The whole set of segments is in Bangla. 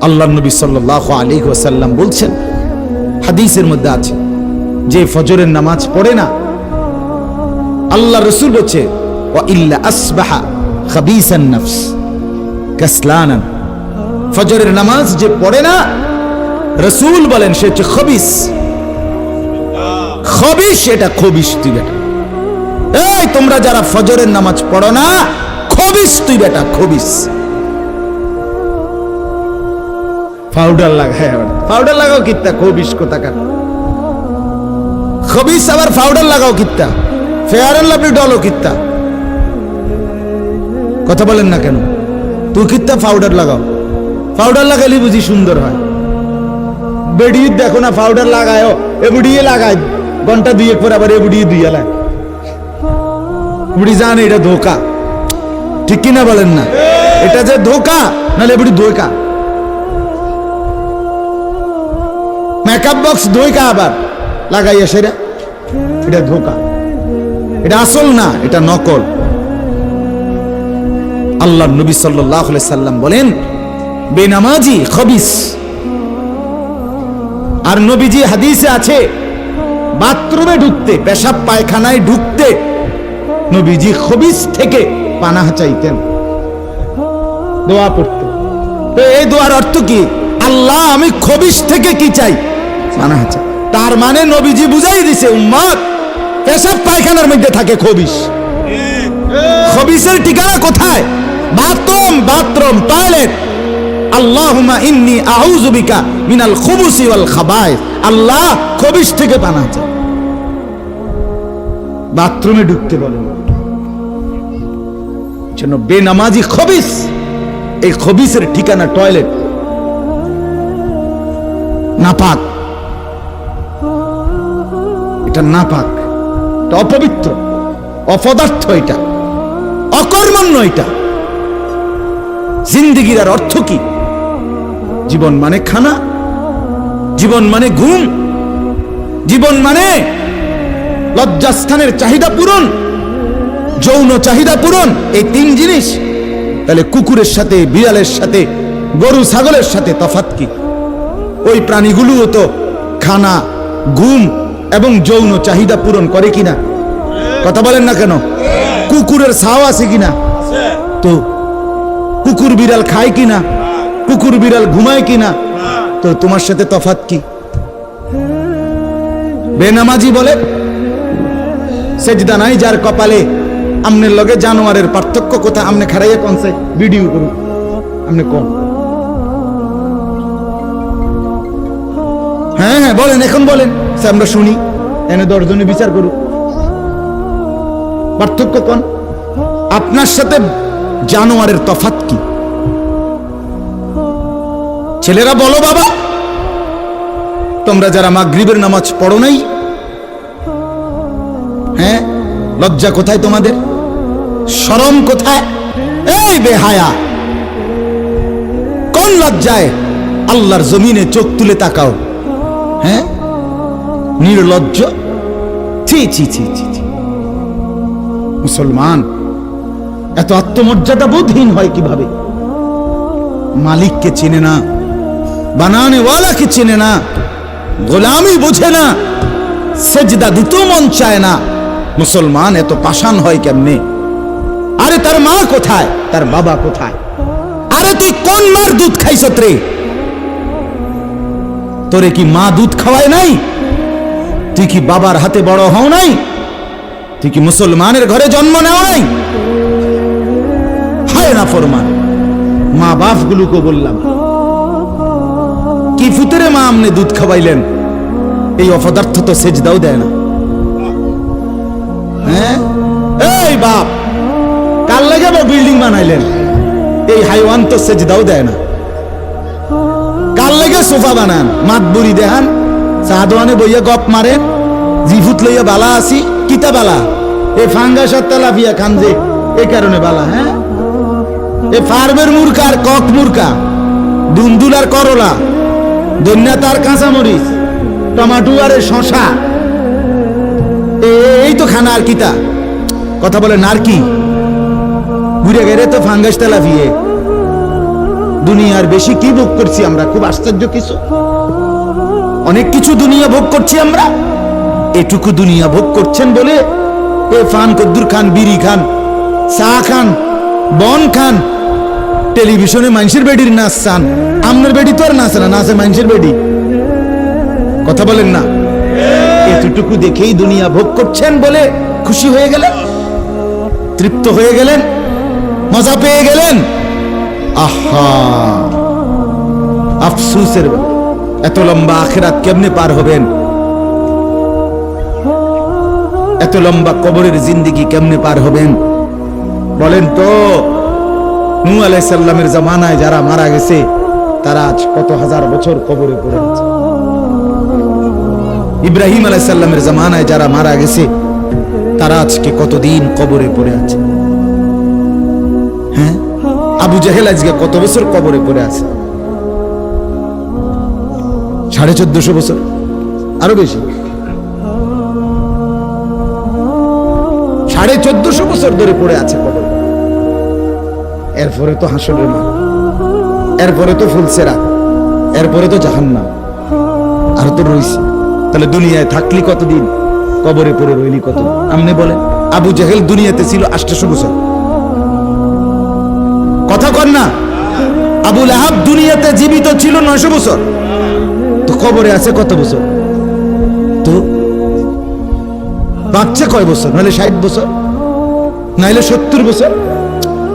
আল্লাহর নবী সাল্লাল্লাহু আলাইহি ওয়াসাল্লাম বলছেন, হাদিসের মধ্যে আছে, যে ফজরের নামাজ পড়ে না, আল্লাহ রাসূল বলছে ওয়া ইল্লা আসবাহা খাবিসান নফস কাসলানান, ফজরের নামাজ যে পড়ে না, রাসূল বলেন সে হচ্ছে খবিস। খবিস, এটা খবিস তুই বেটা। এই তোমরা যারা ফজরের নামাজ পড়ো না, খবিস তুই বেটা, খবিস। পাউডার লাগায়, পাউডার লাগাও কিত্তা, খবিস কোথাকার। খবিস আবার পাউডার লাগাও কিত্তা, ফেয়ার এন্ড লাভলি ডলও কিত্তা। কথা বলেন না কেন? তুই কিত্তা পাউডার লাগাও, পাউডার লাগাইলে বুঝি সুন্দর হয়। বেডি দেখো না পাউডার লাগায়, এবুড়িয়ে লাগায়, ঘন্টা দুয়েক পর আবার এবুড়িয়ে দুইয়া লাগায়। বুড়ি জানে এটা ধোকা, ঠিক কিনা বলেন না? এটা যে ধোকা, নাহলে বুড়ি ধোকা। মেকআপ বক্স ধোকা আবার লাগাইয়া সেরা, এটা ধোকা, এটা আসল না, এটা নকল। আল্লাহর নবী সাল্লাল্লাহু আলাইহি সাল্লাম বলেন বেনামাজি খবিস। আর নবীজি হাদিসে আছে, বাথরুমে ঢুকতে, পেশাব পায়খানায় ঢুকতে নবীজি খবিস থেকে পানাহ চাইতেন, দোয়া পড়তেন। তো এই দোয়ার অর্থ কি? আল্লাহ আমি খবিস থেকে কি চাই? পানাহ চাই। তার মানে নবীজি বুঝাই দিছে, উম্মত পেশাব পায়খানার মধ্যে থাকে খবিস। খবিসের ঠিকানা কোথায়? Bathroom, bathroom, toilet. আল্লাহুম্মা ইন্নী আউযু বিকা মিনাল খুবুসি ওয়াল খাবায়েস। আল্লাহ খবিস থেকে পানাহ চাই। বাথরুমে ঢুকতে বলেন, জন্য বেনামাজি খবিস। এই খবিসের ঠিকানা টয়লেট, নাপাক, এটা নাপাক, এটা অপবিত্র, অপদার্থ, এটা অকর্মণ্য। এটা জিন্দেগির আর অর্থ কি? জীবন মানে খানা, জীবন মানে ঘুম, জীবন মানে লজ্জাস্থানের চাহিদা পূরণ, যৌন চাহিদা পূরণ, এই তিন জিনিস। তাহলে কুকুরের সাথে, বিড়ালের সাথে, গরু ছাগলের সাথে তফাৎ কি? ওই প্রাণীগুলোও তো খানা, ঘুম এবং যৌন চাহিদা পূরণ করে কিনা? কথা বলেন না কেন? কুকুরের ছাও আছে কিনা? তো কুকুর বিড়াল খায় কিনা? কুকুর বিড়াল ঘুমায় কিনা? তো তোমার সাথে তফাৎ কি? বেনামাজি বলে সেজদা নাই যার কপালে। আমনের লগে জানোয়ারের পার্থক্য কোথায়? আমনে খারাইয়া কোনছে ভিডিও করুন, আমনে কোন? হ্যাঁ হ্যাঁ বলেন, এখন বলেন, আমরা শুনি, এনে 10 জনে বিচার করুক। পার্থক্য কোন? আপনার সাথে জানোয়ারের তফাৎ কি? ছেলেরা বলো বাবা, তোমরা যারা মাগরিবের নামাজ পড়ো নাই, হ্যাঁ, লজ্জা কোথায় তোমাদের? শরম কোথায়? এই বেহায়া, কোন লজ্জায় আল্লাহর জমিনে চোখ তুলে তাকাও? হ্যাঁ, নির্লজ্জ। ছি ছি ছি ছি। মুসলমান এত আত্মমর্যাদা বোধহীন হয় কিভাবে? মালিককে চেনে না, বানানে ওয়ালাকে চেনে না, গোলামি বোঝে না, সেজদা দিতেও মন চায় না। মুসলমান এত পাষাণ হয় কেমনে? আরে তার মা কোথায়? তার বাবা কোথায়? আরে তুই কোন মার দুধ খাইছত রে? তোরে কি মা দুধ খাওয়ায় নাই? তুই কি বাবার হাতে বড় হও নাই? তুই কি মুসলমানের ঘরে জন্ম নেও নাই? হায় না ফরমান। মা বাপ গুলোকে বললাম, কি ফুতেরে মা আমনে দুধ খাওয়াইলেন? এই অপদার্থ তো সেজদাও দেয় না। হ্যাঁ, এই বাপ কাল লাগে বিল্ডিং বানাইলেন, এই হাইওয়ান তো সেজদাও দেয় না। কাল লাগে সোফা বানান, মাতবুরি দেখান, চা দোয়ানে বইয়া গপ মারেন, জিফুত লইয়া বালা আসি, কিতা বালা? এই ফাঙ্গাস আর তেলাপিয়া খান যে, এই কারণে বালা। হ্যাঁ, এই ফার্মের মুরকা আর কক মুরকা, দুন্দুল আর করলা, ধনিয়া তার কাঁচামরিচ, টমাটো আর শশা, এই তো খানা। আর কিতা কথা বলেন? আর কি ঘুরে গেলে তো ফাঙ্গাস তেলাপিয়ে দুনিয়ার বেশি কি ভোগ করছি আমরা? খুব আশ্চর্য কিছু, অনেক কিছু দুনিয়া ভোগ করছি আমরা। এটুকু দুনিয়া ভোগ করছেন বলে এ ফান কদ্দুর খান, বিড়ি খান, চা খান, বন খান, টেলিভিশনে মানুষের বেডির নাচ চান। আপনার বেডি তো আর নাচে না, নাচে মানুষের বেডি। কথা বলেন না? এতটুকু দেখেই দুনিয়া ভোগ করছেন বলে খুশি হয়ে গেলেন, তৃপ্ত হয়ে গেলেন, মজা পেয়ে গেলেন। আহা, আফসোসের ব্যাপার। এত লম্বা আখিরাত কেমনে পার হবেন? এত লম্বা কবরের জিন্দেগি কেমনে পার হবেন বলেন তো? নূহ আলাইহিস সালামের জামানায় যারা মারা গেছে তারা আজ কত হাজার বছর কবরে পড়ে আছে। ইব্রাহিম আলাইহিস সালামের জামানায় যারা মারা গেছে তারা আজকে কতদিন কবরে পড়ে আছে। হ্যাঁ, আবু জাহেল আজকে কত বছর কবরে পড়ে আছে? 1450 বছর, আরো বেশি, 1450 বছর ধরে পড়ে আছে কবরে। এরপরে তো হাসরের মাঠ, এরপরে তো ফুলসেরা, এরপরে তো জাহান্নাম, আর তো রইছে। তাহলে দুনিয়ায় থাকলি কতদিন, কবরে পড়ে রইলি কতদিন? আপনি বলেন। আবু জাহেল দুনিয়াতে ছিল 800 বছর, কথা কর না? আবু লাহাব দুনিয়াতে জীবিত ছিল 900 বছর, তো কবরে আছে কত বছর? তো বাচ্চা কয় বছর? নাহলে 60 বছর, নাহলে 70 বছর,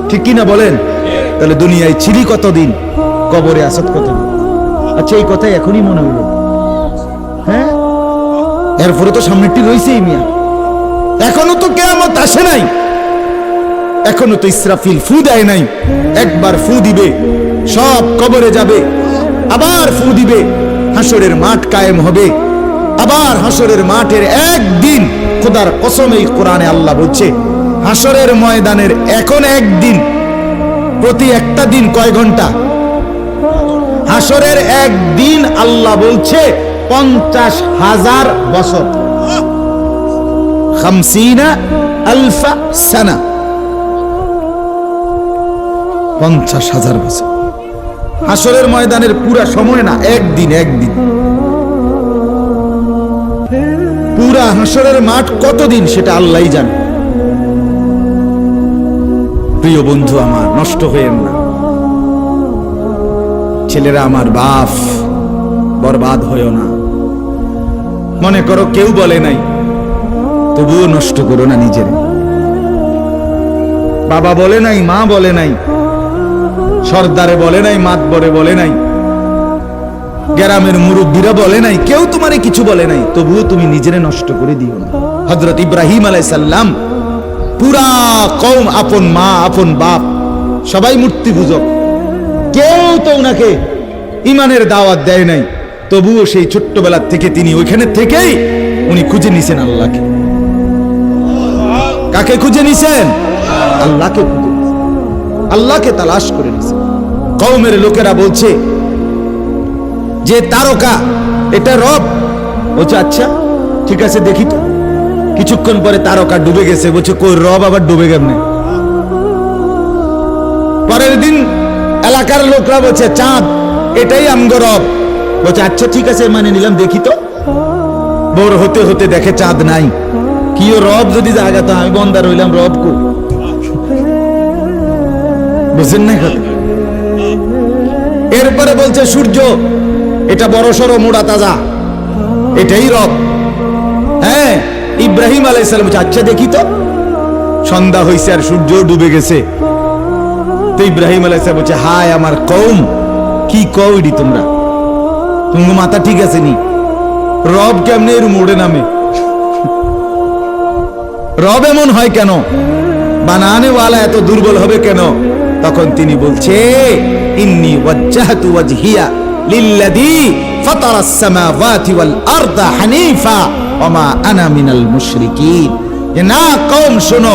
ঠিক কিনা বলেন? তাহলে দুনিয়ায় ছিলি কতদিন, কবরে আসত কতদিন? আচ্ছা, এই কথাই এখনই মনে হইল। হ্যাঁ, এরপরে তো সামনেরটি রয়েছেই মিয়া। এখনো তো কিয়ামত আসে নাই, এখনো তো ইসরাফিল ফু দেয় নাই। একবার ফু দিবে, সব কবরে যাবে, আবার ফু দিবে, হাসরের মাঠ কায়েম হবে। আবার হাসরের মাঠের একদিন, খোদার কসম এই কোরআনে আল্লাহ বলছে, হাসরের ময়দানের এখন একদিন, প্রতি একটা দিন কয় ঘন্টা? হাসরের একদিন আল্লাহ বলছে 50,000 বছর, 50,000 সানা, 50,000 বছর। হাসরের ময়দানের পুরা সময় না, একদিন, একদিন। পুরা হাসরের মাঠ কতদিন সেটা আল্লাহই জানে। প্রিয় বন্ধু আমার, নষ্ট হয়েন না। ছেলেরা আমার, বাপ, বরবাদ হয়েও না। মনে করো কেউ বলে নাই, তবুও নষ্ট করো না নিজের। বাবা বলে নাই, মা বলে নাই, সর্দারে বলে নাই, মাতবরে বলে নাই, গ্রামের মুরব্বীরা বলে নাই, কেউ তোমারে কিছু বলে নাই, তবুও তুমি নিজেরে নষ্ট করে দিও না। হযরত ইব্রাহিম আলাইহিস সালাম, পুরা কওম, আপন মা, আপন বাপ, সবাই মূর্তি পূজক, কেউ তো উনাকে ইমানের দাওয়াত দেয় নাই, তবুও সেই ছোট্টবেলা থেকে তিনি ওইখানে থেকেই উনি খুঁজে নিছেন আল্লাহকে। কাকে খুঁজে নিছেন? আল্লাহকে খুঁজে, আল্লাহকে তালাশ করে নিছেন। কওমের লোকেরা বলছে যে তারকা এটা রব। বলছে আচ্ছা ঠিক আছে, দেখি তো। কিছুক্ষণ পরে তারকা ডুবে গেছে। বলছে কই, রব আবার ডুবে কেমনে? পরের দিন এলাকার লোকরা বলছে চাঁদ, এটাই আমগো রব। বলছে আচ্ছা ঠিক আছে, মানে নিলাম, দেখি তো। ভোর হতে হতে দেখে চাঁদ নাই। কি রব যদি জায়গা, তো আমি বন্দা রইলাম, রব কো? বুঝেন না কথা? এরপরে বলছে সূর্য, এটা বড় সড়ো মোড়া তাজা, এটাই রব। হ্যাঁ, ইব্রাহিম আলাইহিস সালাম বলছে আচ্ছা দেখি তো। সন্ধ্যা হইছে আর সূর্য ডুবে গেছে। তো ইব্রাহিম আলাইহিস সালাম বলছে হায় আমার কওম, কি কও এডি তোমরা? তোমার মাথা ঠিক আছে নি? রব কেমনে এর মোড়ে নামে? রব এমন হয় কেন? বানানেওয়ালা এত দুর্বল হবে কেন? তখন তিনি বলছে ইন্নী ওয়াজ্জাহতু ওয়াজহিয়া লিল্লাযী ফাতারাস সামাওয়াতি ওয়াল আরদা হানিফা ওয়া মা আনা মিনাল মুশরিকিন। যে না কওম শোনো,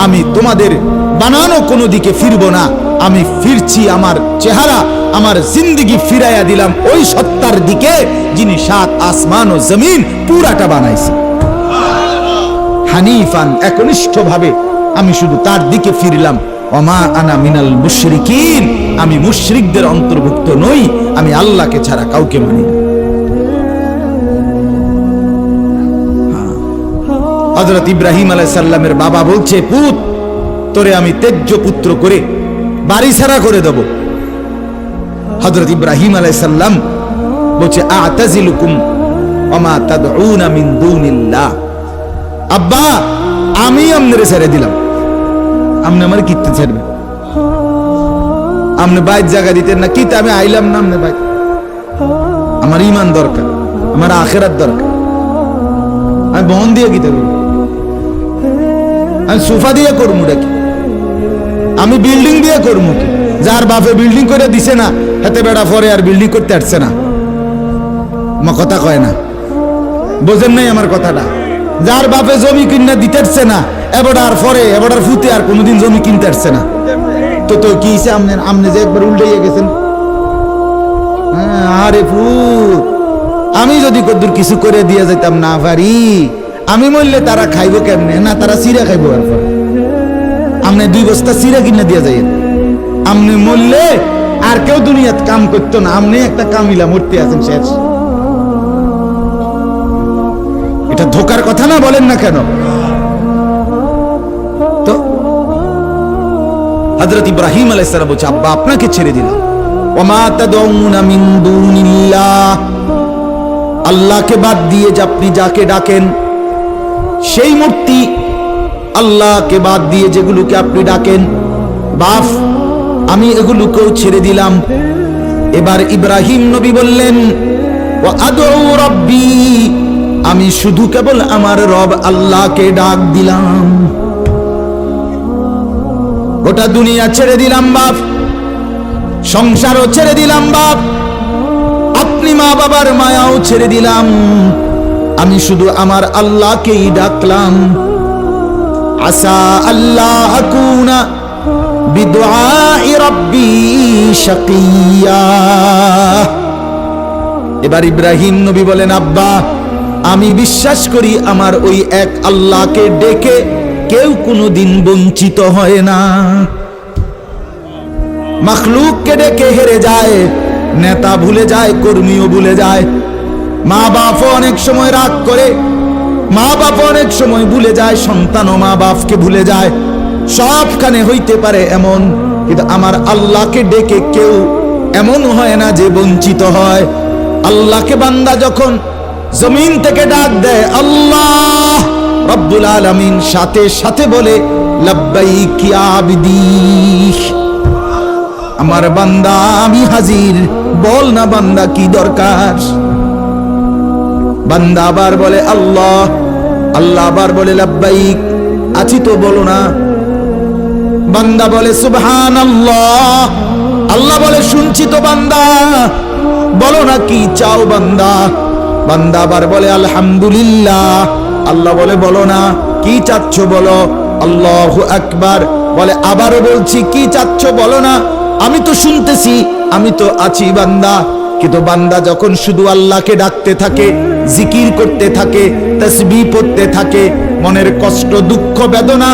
আমি তোমাদের বানানো কোনো দিকে ফিরবো না, আমি ফিরছি আমার চেহারা, আমার জিন্দেগি ফিরাইয়া দিলাম ওই সত্তার দিকে যিনি 7 আসমান ও জমিন পুরাটা বানাইছে। হানিফান, একনিষ্ঠ ভাবে আমি শুধু তার দিকে ফিরলাম। ওয়া মা আনা মিনাল মুশরিকিন, আমি মুশরিকদের অন্তর্ভুক্ত নই, আমি আল্লাহকে ছাড়া কাউকে মানি না। হযরত ইব্রাহিম আলাইহিস সালামের বাবা বলছে, পুত তোরে আমি তেজ্য পুত্র করে বাড়ি ছাড়া করে দেব। হযরত ইব্রাহিম আলাইহিস সালাম বলছে, আ'তাজিলুকুম ওয়া মা তাদউনা মিন দুনিল্লাহ। আব্বা আমি আপনারে ছেড়ে দিলাম, আপনি আমার কিতে ছাড়বেন? আপনি বাইর জায়গা দিতেন না, কিতে আমি আইলাম না আপনি বাইর। আমার ঈমান দরকার, আমার আখিরাত দরকার। আমি বহন দিয়ে কিতে করব? আমি সোফা দিয়ে করবো নাকি? আমি বিল্ডিং দিয়ে করবো কি? যার বাপে বিল্ডিং করে দিছে না, হাতে বেড়া পরে আর বিল্ডিং করতে আসছে না। আমার কথা কয় না, বোঝেন নাই আমার কথাটা? যার বাপে জমি কিনে দিতে আসছে না, এবারে পরে এবারে ফুতে আর কোনোদিন জমি কিনতে আসছে না, তো তো কি আমনে যে একবার উল্টাইয়া গেছেন। আরে ফুত, আমি যদি কদ্দুর কিছু করে দিয়ে যেতাম না পারি, আমি মরলে তারা খাইবো কেমনে? না তারা চিরা খাইবো। আর পরে আমনে 2 বস্তা চিরা কিনে দিয়ে যাই, আমনে মরলে আর কেউ দুনিয়াত কাম করতো না, আমনে একটা কামিলা মরতে আছেন শেষ। এটা ধোকার কথা না, বলেন না কেন? তো হযরত ইব্রাহিম আলাইহিস সালাম বলছে, আব্বা আপনাকে ছেড়ে দিলাম। ওমা তাদউনা মিন দুনিল্লাহ, আল্লাহকে বাদ দিয়ে যে আপনি যাকে ডাকেন সেই মূর্তি, আল্লাহকে বাদ দিয়ে যেগুলোকে আপনি ডাকেন, বাপ আমি এগুলোকেও ছেড়ে দিলাম। এবার ইব্রাহিম নবী বললেন, ওয়া আদউ রাব্বি, আমি শুধু কেবল আমার রব আল্লাহকে ডাক দিলাম। গোটা দুনিয়া ছেড়ে দিলাম বাপ, সংসারও ছেড়ে দিলাম বাপ, আপনি মা বাবার মায়াও ছেড়ে দিলাম, আমি শুধু আমার আল্লাহকেই ডাকলাম। আসা আল্লাহ আকুনা বিদুআই রাব্বি শাকিয়া। এবার ইব্রাহিম নবী বলেন, আব্বা আমি বিশ্বাস করি আমার ওই এক আল্লাহকে ডেকে কেউ কোনোদিন বঞ্চিত হয় না। মাখলুককে ডেকে হেরে যায়, নেতা ভুলে যায়, কর্মীও ভুলে যায়, মা বাপও অনেক সময় রাগ করে, মা বাপ অনেক সময় ভুলে যায়, সন্তানও মা বাপকে ভুলে যায়, সবখানে হইতে পারে এমন, কিন্তু আমার আল্লাহকে ডেকে কেউ এমন হয় না যে বঞ্চিত হয়। আল্লাহকে বান্দা যখন জমিন থেকে ডাক দেয় আল্লাহ রব্বুল আলামিন সাথে সাথে বলে, লাব্বাইক ইয়া আবদি, আমার বান্দা আমি হাজির, বল না বান্দা কি দরকার। বান্দা আবার বলে আল্লাহ, আল্লাহ আবার বলে লাব্বাইক, আছি তো বলো না। বান্দা বলে সুবহানাল্লাহ, আল্লাহ বলে শুনছি তো বান্দা, বলো না কি চাও বান্দা। বান্দা আবার বলে আলহামদুলিল্লাহ, আল্লাহ বলে বলো না কি চাচ্ছ বলো। আল্লাহু আকবার বলে আবারও বলছি কি চাচ্ছ বলো না, আমি তো শুনতেছি, আমি তো আছি বান্দা। কিন্তু বান্দা যখন শুধু আল্লাহকে ডাকতে থাকে, জিকির করতে থাকে, তাসবিহ পড়তে থাকে, মনের কষ্ট দুঃখ বেদনা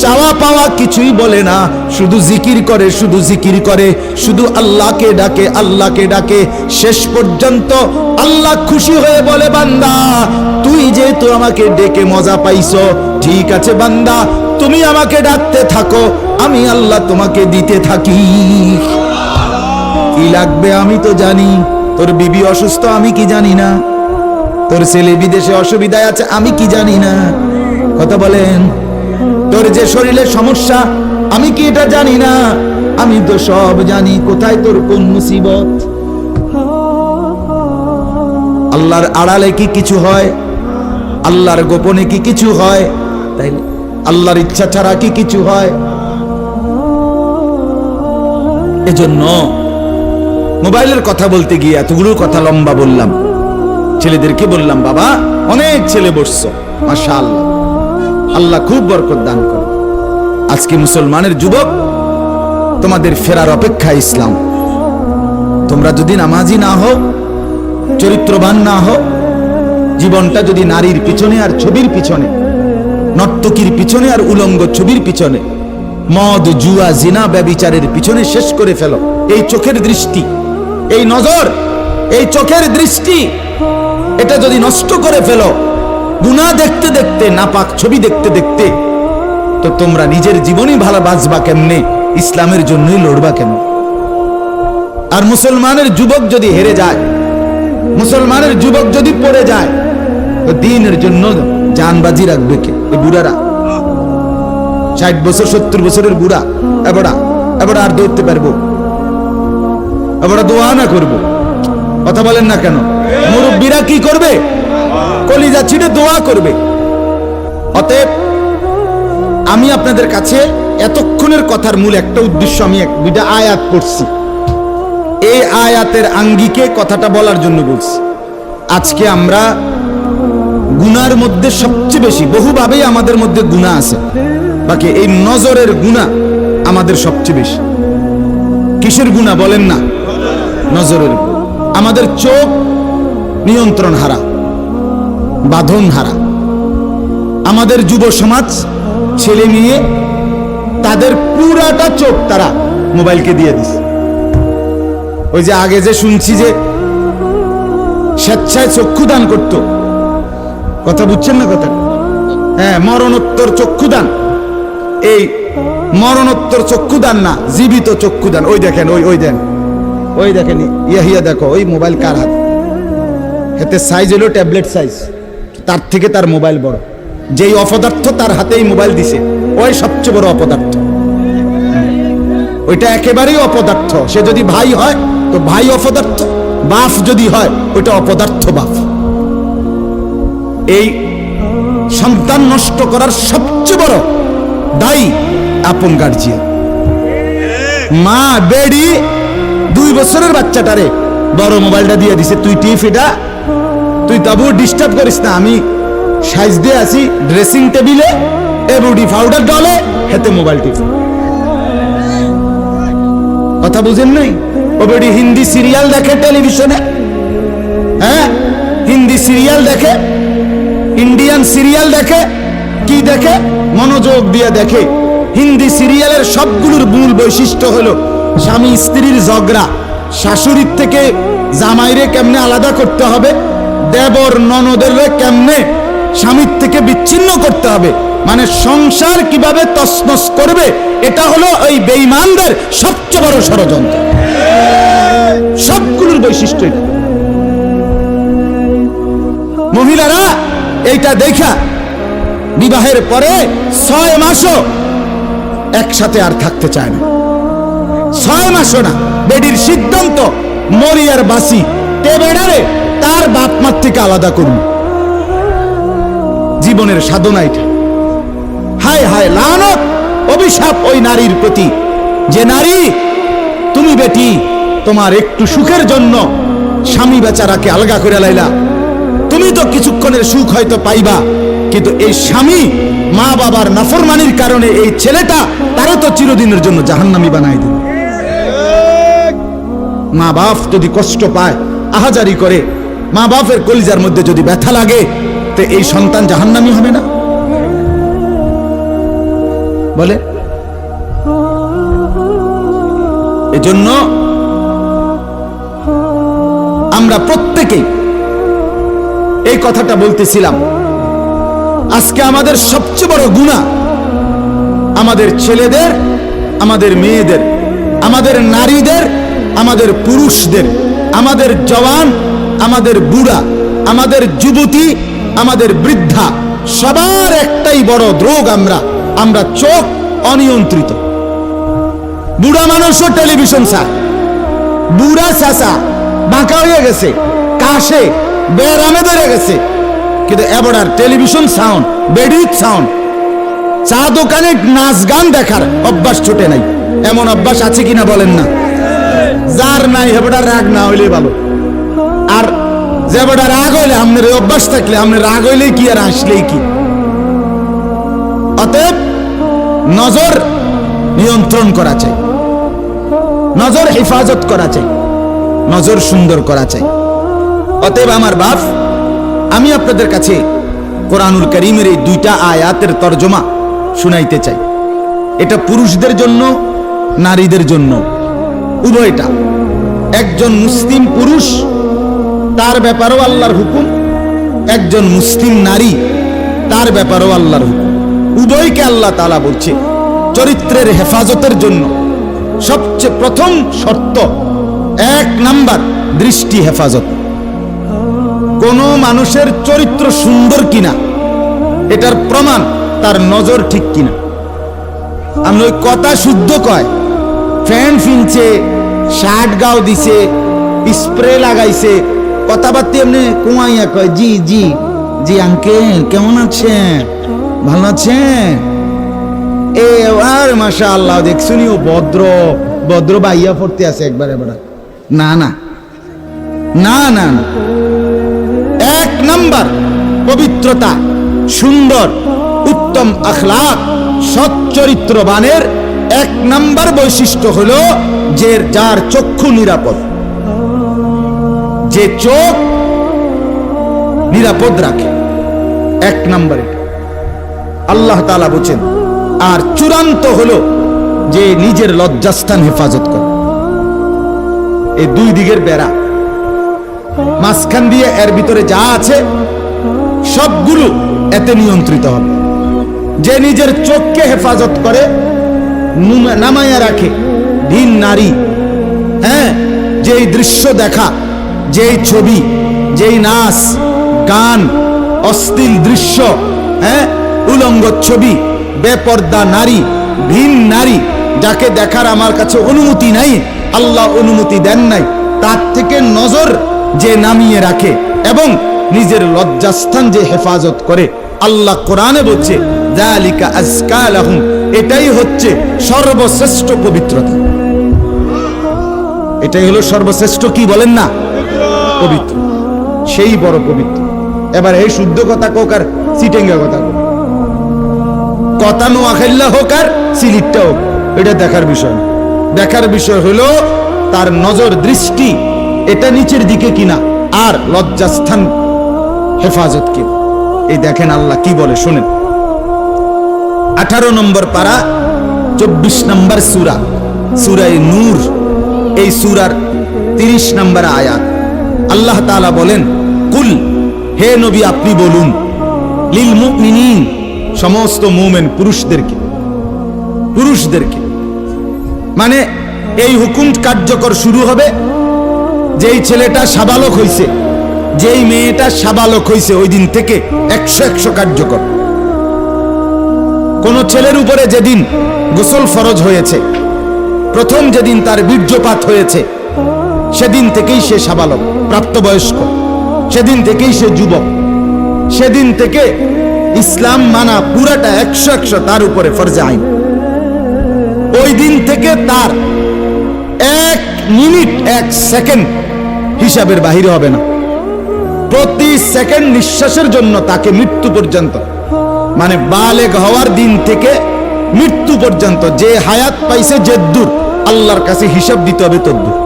চাওয়া পাওয়া কিছুই বলে না, শুধু জিকির করে, শুধু জিকির করে, শুধু আল্লাহকে ডাকে, আল্লাহকে ডাকে, শেষ পর্যন্ত আল্লাহ খুশি হয়ে বলে, বান্দা তুই যেহেতু আমাকে ডেকে মজা পাইছো, ঠিক আছে বান্দা তুমি আমাকে ডাকতে থাকো, আমি আল্লাহ তোমাকে দিতে থাকি। কি লাগবে আমি তো জানি, তোর বিবি অসুস্থ আমি কি জানি না, তোর ছেলে বিদেশে অসুবিধায় আছে আমি কি জানি না, কথা বলেন, তোর যে শরীরে সমস্যা আমি কি এটা জানি না, আমি তো সব জানি, কোথায় তোর কোন মুসিবত। আল্লাহর আড়ালে কি কিছু হয়, আল্লাহর গোপনে কি কিছু হয়, তাই আল্লাহর ইচ্ছা ছাড়া কি কিছু হয়। এজন্য মোবাইলের কথা বলতে গিয়ে এতগুলো কথা লম্বা বললাম। ছেলেদেরকে বললাম, বাবা অনেক ছেলে বসছো, মাশাআল্লাহ, আল্লাহ খুব বরকত দান করে। আজকে মুসলমানের যুবক তোমাদের ফেরার অপেক্ষায় ইসলাম। তোমরা যদি নামাজি না হও, চরিত্রবান না হও, জীবনটা যদি নারীর পিছনে আর ছবির পিছনে, নর্তকীর পিছনে আর উলঙ্গ ছবির পিছনে, মদ জুয়া জিনা ব্যভিচারের পিছনে শেষ করে ফেলো, এই চোখের দৃষ্টি, এই নজর, এই চোখের দৃষ্টি, এটা যদি নষ্ট করে ফেলো গুনাহ দেখতে দেখতে, নাপাক ছবি দেখতে দেখতে, তো তোমরা নিজের জীবনই ভালো বাঁচবা কেমনে, ইসলামের জন্যই লড়বা কেন? আর মুসলমানের যুবক যদি হেরে যায়, মুসলমানের যুবক যদি পড়ে যায়, তো দ্বীনের জন্য জানবাজি রাখবে কে? এই বুড়ারা, 60 বছর 70 বছরের বুড়া, এবার আর দৌড়তে পারবো? এবার দোয়া না করবো? কথা বলেন না কেন? মুরব্বীরা কি করবে? কলিজা ছিঁড়ে দোয়া করবে। অতএব আমি আপনাদের কাছে এতক্ষণের কথার মূল একটা উদ্দেশ্য, আমি দুইটা আয়াত পড়ছি, এই আয়াতের আঙ্গিকে কথাটা বলার জন্য বলছি। আজকে আমরা গুনার মধ্যে সবচেয়ে বেশি, বহুভাবেই আমাদের মধ্যে গুনাহ আছে, বাকি এই নজরের গুনাহ আমাদের সবচেয়ে বেশি। কিসের গুনাহ বলেন না? নজরের। আমাদের চোখ নিয়ন্ত্রণ হারা, বাঁধন হারা। আমাদের যুব সমাজ, ছেলে মেয়ে, তাদের পুরাটা চোখ তারা মোবাইলকে দিয়ে দিছে। ওই যে আগে যে শুনছি যে স্বেচ্ছায় চক্ষুদান করত, কথা বুঝছেন না কথা? হ্যাঁ, মরণোত্তর চক্ষুদান। এই মরণোত্তর চক্ষুদান না, জীবিত চক্ষুদান। ওই দেখেন, ওই দেখেন, ইয়া দেখো, ওই মোবাইল কার হাত? এতে সাইজ হলো ট্যাবলেট সাইজ, তার থেকে তার মোবাইল বড়। যেই অপদার্থ তার হাতেই মোবাইল দিছে, ওই সবচেয়ে বড় অপদার্থ। ওইটা একেবারেই অপদার্থ। সে যদি ভাই হয় তো ভাই অপদার্থ, বাপ যদি হয় ওইটা অপদার্থ বাপ। এই সন্তান নষ্ট করার সবচেয়ে বড় দায়ী আপন গার্জিয়ান। মা বেডি 2 বছরের বাচ্চাটারে বড় মোবাইলটা দিয়ে দিছে, তুই টিপ এটা, তুই তবু ডিস্টার্ব করিস না, আমি সাইজ দিয়ে আসি ড্রেসিং টেবিলে, এবডি পাউডার ডলে, হেতে মোবাইল টিপ। কথা বুঝেন নাই? ওবেডি হিন্দি সিরিয়াল দেখে টেলিভিশনে, হ্যাঁ, হিন্দি সিরিয়াল দেখে, ইন্ডিয়ান সিরিয়াল দেখে, কি দেখে? মনোযোগ দিয়ে দেখে। হিন্দি সিরিয়ালের সবগুলোর মূল বৈশিষ্ট্য হলো স্বামী স্ত্রীর ঝগড়া, শাশুড়ির থেকে জামাইরে কেমনে আলাদা করতে হবে, দেবর ননদের কেমনে স্বামীর থেকে বিচ্ছিন্ন করতে হবে, মানে সংসার কিভাবে তছনছ করবে, এটা হলো ওই বেঈমানদের সবচেয়ে বড় ষড়যন্ত্র। সবগুলোর বৈশিষ্ট্য এটা। মহিলারা এইটা দেখা বিবাহের পরে 6 মাসও একসাথে আর থাকতে চায় না। 6 মাসও না। বেডির সিদ্ধান্ত, মরিয়ার বাসি টেবেডারে তার বাপ মার থেকে আলাদা করুন। জীবনের সাধনা এটা। হায় হায়, লানত, অভিশাপ ওই নারীর প্রতি, যে নারী তুমি বেটি তোমার একটু সুখের জন্য স্বামী বেচারাকে আলগা করে লাইলা। তুমি তো কিছুক্ষণের সুখ হয়তো পাইবা, কিন্তু এই স্বামী মা বাবার নাফরমানির কারণে এই ছেলেটা তারও তো চিরদিনের জন্য জাহান্নামী বানাই দিল। মা বাপ যদি কষ্ট পায়, আহাজারি করে, মা বাপের কলিজার মধ্যে যদি ব্যথা লাগে, তো এই সন্তান জাহান্নামী হবে না? বলে। এজন্য আমরা প্রত্যেকেই এই কথাটা বলতেছিলাম, আজকে আমাদের সবচেয়ে বড় গুনাহ আমাদের ছেলেদের, আমাদের মেয়েদের, আমাদের নারীদের, আমাদের পুরুষদের, আমাদের জওয়ান, আমাদের বুড়া, আমাদের যুবতী, আমাদের বৃদ্ধা, সবার একটাই বড় রোগ। আমরা চোখ অনিয়ন্ত্রিত। বুড়া মানুষও টেলিভিশন চায়, বুড়া চাচা বাঁকা হয়ে গেছে, কাশে বেরামে ধরে গেছে, কিন্তু এবার আর টেলিভিশন সাউন্ড, বেডিক সাউন্ড, চা দোকানে নাচ গান দেখার অভ্যাস ছুটে নাই। এমন অভ্যাস আছে কিনা বলেন না? যার নাই হেবটা রাগ না হইলে ভালো। আর যে বেটা রাগ হইলে, আপনার অভ্যাস থাকলে, আপনার রাগ হইলেই কি আর আসলেই কি। অতএব নজর নিয়ন্ত্রণ করা চাই, নজর হেফাজত করা চাই, নজর সুন্দর করা চাই। অতএব আমার বাপ, আমি আপনাদের কাছে কোরআনুল কারীমের এই 2টা আয়াতের তরজমা শুনাইতে চাই। এটা পুরুষদের জন্য, নারীদের জন্য। উভয়টা। একজন মুসলিম পুরুষ, তার ব্যাপারেও আল্লাহর হুকুম, একজন মুসলিম নারী, তার ব্যাপারেও আল্লাহর হুকুম। উভয়কে আল্লাহ তাআলা বলছে চরিত্রের হেফাজতের জন্য সবচেয়ে প্রথম শর্ত, 1 নাম্বার দৃষ্টি হেফাজত। কোন মানুষের চরিত্র সুন্দর কিনা এটার প্রমাণ তার নজর ঠিক কিনা। আমি ওই কথা শুদ্ধ কয়, ফ্যান ফিনছে, শার্ট গাও দিছে, স্প্রে লাগাইছে, কথাবার্তা এমনি কুমাইয়া কয় জি জি জি আঙ্কেল কেমন আছেন, ভালো আছেন, এ আর মাশাআল্লাহ দেখছুনি ও ভদ্র ভদ্র বাইয়া পড়তে আছে একবারে বড়। না না না না না, 1 নাম্বার পবিত্রতা, সুন্দর উত্তম আখলাক, সৎ চরিত্রবানের 1 নাম্বার বৈশিষ্ট্য হলো যে যার চক্ষু নিরাপদ, যে চোখ নিরাপদ রাখে। 1 নাম্বার এটা আল্লাহ তাআলা বলেন। আর চূড়ান্ত হলো যে নিজের লজ্জাস্থান হেফাজত করে। এই 2 দিকের বেড়া, মাঝখান দিয়ে এর ভিতরে যা আছে সবগুলো এতে নিয়ন্ত্রিত হবে। যে নিজের চোখকে হেফাজত করে, নামায়া রাখে, ভিন নারী, হ্যাঁ, যেই দৃশ্য দেখা, যেই ছবি, যেই নাচ গান, অশ্লীল দৃশ্য, হ্যাঁ, উলঙ্গ ছবি, বেপর্দা নারী, ভিন নারী, যাকে দেখার আমার কাছে অনুমতি নাই, আল্লাহ অনুমতি দেন নাই, তার থেকে নজর যে নামিয়ে রাখে এবং নিজের লজ্জাস্থান যে হেফাজত করে, আল্লাহ কোরআনে বলছে যালিকা আজকা লাহুম, এটাই হচ্ছে সর্বশ্রেষ্ঠ পবিত্রতা। এটাই হলো সর্বশ্রেষ্ঠ, কি বলেন না, পবিত্র, সেই বড় পবিত্র। এবার এই শুদ্ধ কথা কোক আর সিটেঙ্গা কথা কোক, কথা নোয়াখাইল্লা হোক আর সিলিটটা হোক, এটা দেখার বিষয় না। দেখার বিষয় হলো তার নজর দৃষ্টি এটা নিচের দিকে কিনা, আর লজ্জাস্থান হেফাজত কিনা। এই দেখেন আল্লাহ কি বলে শুনেন। 18 নম্বর পারা 24 নম্বর সূরা, সূরা নূর, এই সূরার 30 নম্বর আয়াত। আল্লাহ তাআলা বলেন, কুল, হে নবী আপনি বলুন, লিল মুমিনিন, সমস্ত মুমিন পুরুষদেরকে, পুরুষদেরকে মানে এই হুকুম কার্যকর শুরু হবে যেই ছেলেটা সাবালক হইছে, যেই মেয়েটা সাবালক হইছে, ওই দিন থেকে 100 কার্যকর। কোন ছেলের উপরে যেদিন গোসল ফরজ হয়েছে, প্রথম যেদিন তার বীর্যপাত হয়েছে, সেদিন থেকেই সে সাবালক, প্রাপ্তবয়স্ক, সেদিন থেকেই সে যুবক, সেদিন থেকে ইসলাম মানা পুরাটা 100 তার উপরে ফরজে আইন। ওই দিন থেকে তার 1 মিনিট 1 সেকেন্ড হিসাবের বাহিরে হবে না। প্রতি সেকেন্ড নিঃশ্বাসের জন্য তাকে মৃত্যু পর্যন্ত, মানে বালেগ হওয়ার দিন থেকে মৃত্যু পর্যন্ত যে হায়াত পাইছে যেদ্দুর, আল্লাহর কাছে হিসাব দিতে হবে তদ্দুর।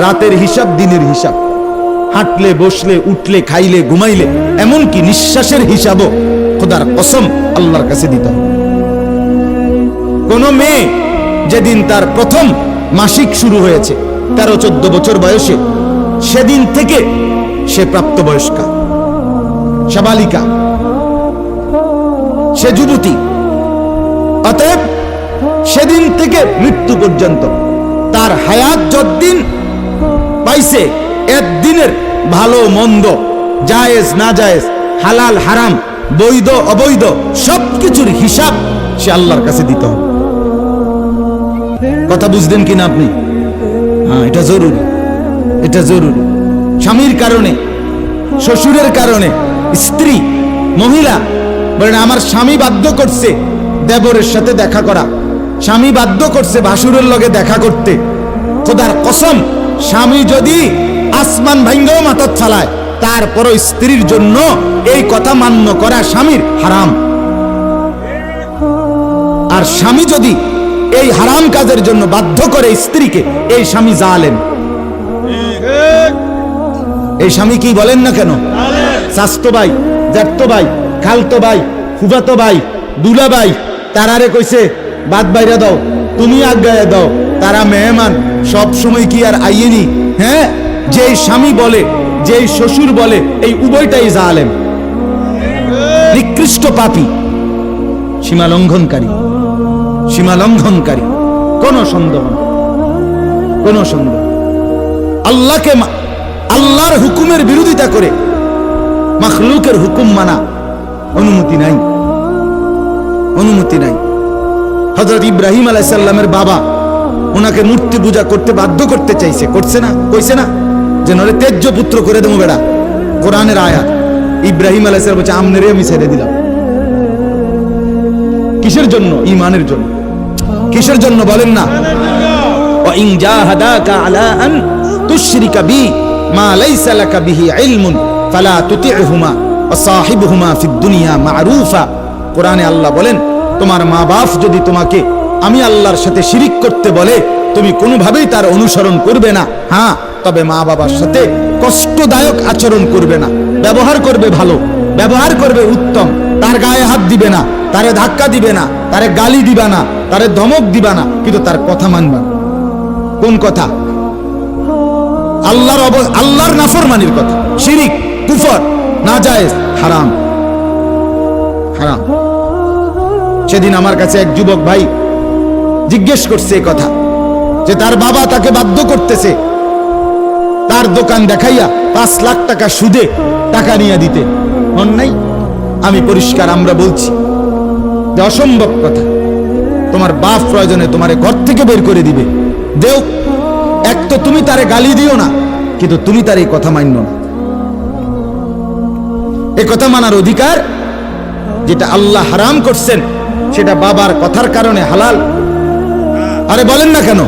রাতের হিসাব, দিনের হিসাব, হাঁটলে বসলে উঠলে খাইলে ঘুমাইলে, এমনকি নিঃশ্বাসের হিসাবও খোদার কসম আল্লাহর কাছে দিতে হবে। কোন মেয়ে যেদিন তার প্রথম মাসিক শুরু হয়েছে 13-14 বছর বয়সে, সেদিন থেকে সে প্রাপ্তবয়স্কা, সাবালিকা, সে যুবতী। অতএব সেদিন থেকে মৃত্যু পর্যন্ত তার হায়াত যতদিন পাইছে, একদিনের ভালো মন্দ, জায়েজ না জায়েজ, হালাল হারাম, বৈধ অবৈধ, সবকিছুর হিসাব সে আল্লাহর কাছে দিতে হবে। কথা বুঝলেন কিনা আপনি? হ্যাঁ, এটা জরুরি, এটা জরুরি। স্বামীর কারণে, শ্বশুরের কারণে, স্ত্রী, মহিলা বলেন আমার স্বামী বাধ্য করছে দেবরের সাথে দেখা করা, স্বামী বাধ্য করছে ভাসুরের লগে দেখা করতে, খোদার কসম স্বামী যদি আসমান ভাঙ্গাও মাথাত ফালায়, তারপরও স্ত্রীর জন্য এই কথা মান্য করা স্বামীর হারাম। আর স্বামী যদি এই হারাম কাজের জন্য বাধ্য করে স্ত্রীকে, এই স্বামী জালেম। এই স্বামী কি বলেন না কেন, চাচতো ভাই, জ্যাঠতো ভাই, খালতো ভাই, ফুফাতো ভাই, দুলা ভাই, তারারে কইছে বাদ বাইরা দাও, তুমি আজ্ঞায় দাও, তারা মেহমান, সব সময় কি আর আইয়েনি? হ্যাঁ, যেই স্বামী বলে, যেই শ্বশুর বলে, এই উভয়টাই জালেম, নিকৃষ্ট পাপী, সীমা লঙ্ঘনকারী, সীমা লঙ্ঘনকারী। কোন সন্দেহ না, কোন সন্দেহ। আল্লাহকে, আল্লাহর হুকুমের বিরোধিতা করে মাখলুকের হুকুম মানা অনুমতি নাই, অনুমতি নাই। হযরত ইব্রাহিম আলাইহিস সালামের বাবা ওনাকে মূর্তি পূজা করতে বাধ্য করতে চাইছে, করছে না? কইছে না যে নরে তেজ্য পুত্র করে দেবো বেড়া? কোরআনের আয়াত। ইব্রাহিম আলাইহিস সালাম বলছে আমনেরে আমি ছেড়ে দিলাম। কিসের জন্য? ঈমানের জন্য। কিসের জন্য বলেন না? ওয়া ইন জাহাদাকা আলা আন তুশরিকা বি মা লাইসা লাকা বিহি ইলমুন ফালা তুতি'হুমা ওয়া সাহিবহুমা ফিদ দুনিয়া মা'রুফা। কোরআনে আল্লাহ বলেন, তোমার মা বাপ যদি তোমাকে আমি আল্লাহর সাথে শিরিক করতে বলে, তুমি কোনোভাবেই তার অনুসরণ করবে না। হ্যাঁ, তবে মা বাবার সাথে কষ্টদায়ক আচরণ করবে না, ব্যবহার করবে ভালো, ব্যবহার করবে উত্তম। তার গায়ে হাত দিবে না, তারে ধাক্কা দিবে না, তারে গালি দিবা না, তারে ধমক দিবা না, কিন্তু তার কথা মানবা। কোন কথা? আল্লাহর নাফরমানির কথা, শিরিক, কুফর, নাজায়েজ, হারাম, হারাম। সেদিন আমার কাছে এক যুবক ভাই জিজ্ঞেস করছে এই কথা, যে তার বাবা তাকে বাধ্য করতেছে তার দোকান দেখাইয়া 5 লাখ টাকা সুদে টাকা নিয়ে দিতে। মন নাই? আমি পরিষ্কার আমরা বলছি যে অসম্ভব কথা। তোমার বাপ প্রয়োজনে তোমারে ঘর থেকে বের করে দিবে, দেও। এক তো তুমি তারে গালি দিও না, কিন্তু তুমি তার এই কথা মান্য না। এই কথা মানার অধিকার, যেটা আল্লাহ হারাম করছেন সেটা বাবার কথার কারণে হালাল? আরে বলেন না কেন?